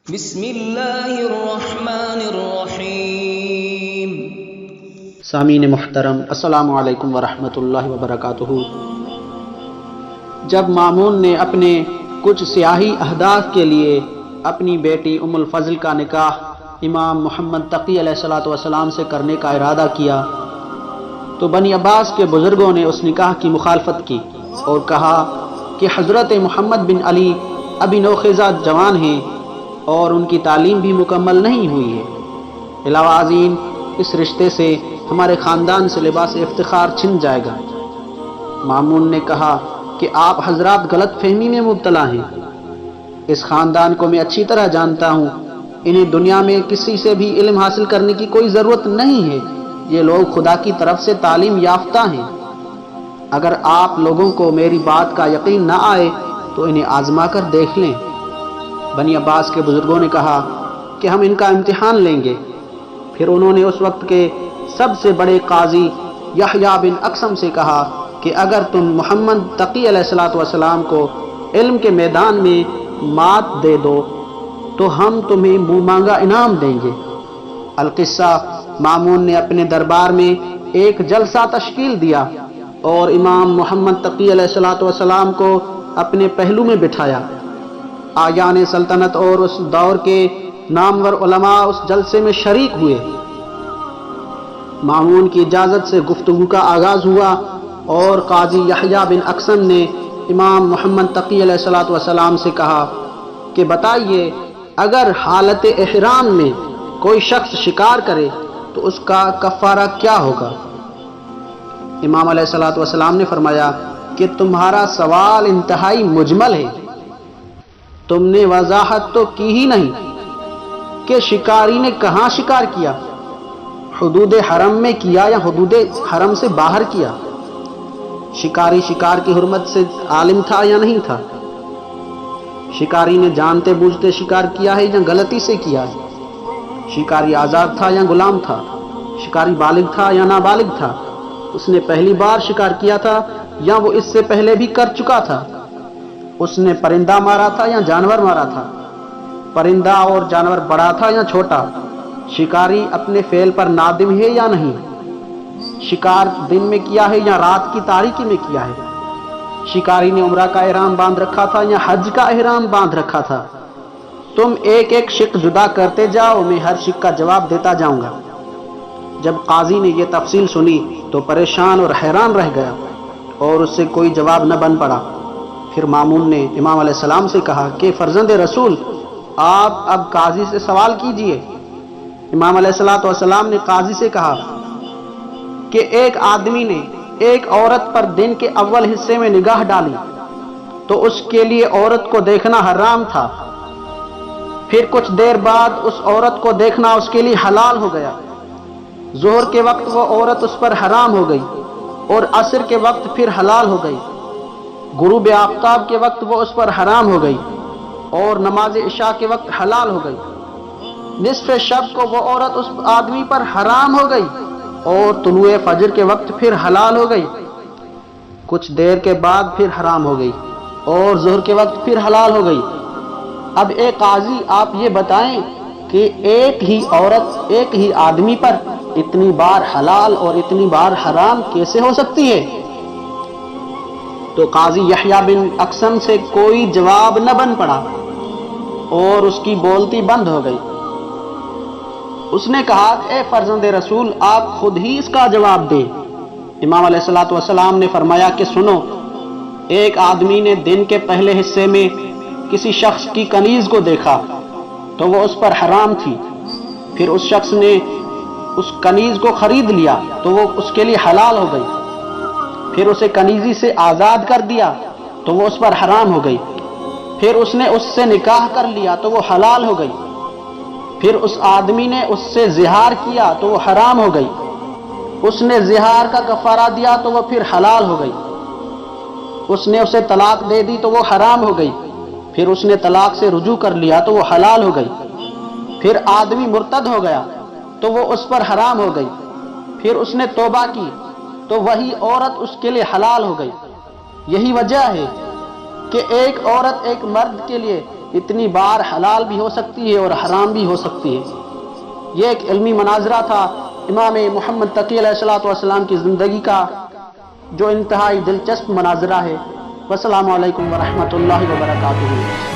بسم اللہ الرحمن الرحیم۔ سامعین محترم، السلام علیکم ورحمۃ اللہ وبرکاتہ۔ جب مامون نے اپنے کچھ سیاسی اہداف کے لیے اپنی بیٹی ام الفضل کا نکاح امام محمد تقی علیہ الصلوۃ والسلام سے کرنے کا ارادہ کیا تو بنی عباس کے بزرگوں نے اس نکاح کی مخالفت کی اور کہا کہ حضرت محمد بن علی ابھی نوخیزہ جوان ہیں اور ان کی تعلیم بھی مکمل نہیں ہوئی ہے۔ علاوہ ازیں اس رشتے سے ہمارے خاندان سے لباس افتخار چھن جائے گا۔ مامون نے کہا کہ آپ حضرات غلط فہمی میں مبتلا ہیں۔ اس خاندان کو میں اچھی طرح جانتا ہوں، انہیں دنیا میں کسی سے بھی علم حاصل کرنے کی کوئی ضرورت نہیں ہے۔ یہ لوگ خدا کی طرف سے تعلیم یافتہ ہیں۔ اگر آپ لوگوں کو میری بات کا یقین نہ آئے تو انہیں آزما کر دیکھ لیں۔ بنی عباس کے بزرگوں نے کہا کہ ہم ان کا امتحان لیں گے۔ پھر انہوں نے اس وقت کے سب سے بڑے قاضی یحییٰ بن اقسم سے کہا کہ اگر تم محمد تقی علیہ الصلوۃ والسلام کو علم کے میدان میں مات دے دو تو ہم تمہیں منہ مانگا انعام دیں گے۔ القصہ، مامون نے اپنے دربار میں ایک جلسہ تشکیل دیا اور امام محمد تقی علیہ الصلوۃ والسلام کو اپنے پہلو میں بٹھایا۔ آیان سلطنت اور اس دور کے نامور علماء اس جلسے میں شریک ہوئے۔ مامون کی اجازت سے گفتگو کا آغاز ہوا اور قاضی یحییٰ بن اقسم نے امام محمد تقی علیہ الصلوۃ والسلام سے کہا کہ بتائیے، اگر حالت احرام میں کوئی شخص شکار کرے تو اس کا کفارہ کیا ہوگا؟ امام علیہ الصلوۃ والسلام نے فرمایا کہ تمہارا سوال انتہائی مجمل ہے، تم نے وضاحت تو کی ہی نہیں کہ شکاری نے کہاں شکار کیا، حدود حرم میں کیا یا حدود حرم سے باہر کیا؟ شکاری شکار کی حرمت سے عالم تھا یا نہیں تھا؟ شکاری نے جانتے بوجھتے شکار کیا ہے یا غلطی سے کیا ہے؟ شکاری آزاد تھا یا غلام تھا؟ شکاری بالغ تھا یا نابالغ تھا؟ اس نے پہلی بار شکار کیا تھا یا وہ اس سے پہلے بھی کر چکا تھا؟ اس نے پرندہ مارا تھا یا جانور مارا تھا؟ پرندہ اور جانور بڑا تھا یا چھوٹا؟ شکاری اپنے فعل پر نادم ہے یا نہیں؟ شکار دن میں کیا ہے یا رات کی تاریکی میں کیا ہے؟ شکاری نے عمرہ کا احرام باندھ رکھا تھا یا حج کا احرام باندھ رکھا تھا؟ تم ایک ایک شق جدا کرتے جاؤ، میں ہر شق کا جواب دیتا جاؤں گا۔ جب قاضی نے یہ تفصیل سنی تو پریشان اور حیران رہ گیا اور اس سے کوئی جواب نہ بن پڑا۔ پھر مامون نے امام علیہ السلام سے کہا کہ فرزند رسول، آپ اب قاضی سے سوال کیجئے۔ امام علیہ الصلوۃ والسلام نے قاضی سے کہا کہ ایک آدمی نے ایک عورت پر دن کے اول حصے میں نگاہ ڈالی تو اس کے لیے عورت کو دیکھنا حرام تھا، پھر کچھ دیر بعد اس عورت کو دیکھنا اس کے لیے حلال ہو گیا۔ ظہر کے وقت وہ عورت اس پر حرام ہو گئی اور عصر کے وقت پھر حلال ہو گئی۔ غروب آفتاب کے وقت وہ اس پر حرام ہو گئی اور نماز عشاء کے وقت حلال ہو گئی۔ نصف شب کو وہ عورت اس آدمی پر حرام ہو گئی اور طلوع فجر کے وقت پھر حلال ہو گئی۔ کچھ دیر کے بعد پھر حرام ہو گئی اور ظہر کے وقت پھر حلال ہو گئی۔ اب اے قاضی، آپ یہ بتائیں کہ ایک ہی عورت ایک ہی آدمی پر اتنی بار حلال اور اتنی بار حرام کیسے ہو سکتی ہے؟ تو قاضی یحییٰ بن اقسم سے کوئی جواب نہ بن پڑا اور اس کی بولتی بند ہو گئی۔ اس نے کہا، اے فرزند رسول، آپ خود ہی اس کا جواب دیں۔ امام علیہ الصلوۃ والسلام نے فرمایا کہ سنو، ایک آدمی نے دن کے پہلے حصے میں کسی شخص کی کنیز کو دیکھا تو وہ اس پر حرام تھی، پھر اس شخص نے اس کنیز کو خرید لیا تو وہ اس کے لیے حلال ہو گئی، پھر اسے کنیزی سے آزاد کر دیا تو وہ اس پر حرام ہو گئی، پھر اس نے اس سے نکاح کر لیا تو وہ حلال ہو گئی، پھر اس آدمی نے اس سے زہار کیا تو وہ حرام ہو گئی، اس نے زہار کا کفارہ دیا تو وہ پھر حلال ہو گئی، اس نے اسے طلاق دے دی تو وہ حرام ہو گئی، پھر اس نے طلاق سے رجوع کر لیا تو وہ حلال ہو گئی، پھر آدمی مرتد ہو گیا تو وہ اس پر حرام ہو گئی، پھر اس نے توبہ کی تو وہی عورت اس کے لیے حلال ہو گئی۔ یہی وجہ ہے کہ ایک عورت ایک مرد کے لیے اتنی بار حلال بھی ہو سکتی ہے اور حرام بھی ہو سکتی ہے۔ یہ ایک علمی مناظرہ تھا امام محمد تقی علیہ الصلوۃ والسلام کی زندگی کا، جو انتہائی دلچسپ مناظرہ ہے۔ والسلام علیکم ورحمۃ اللہ وبرکاتہ۔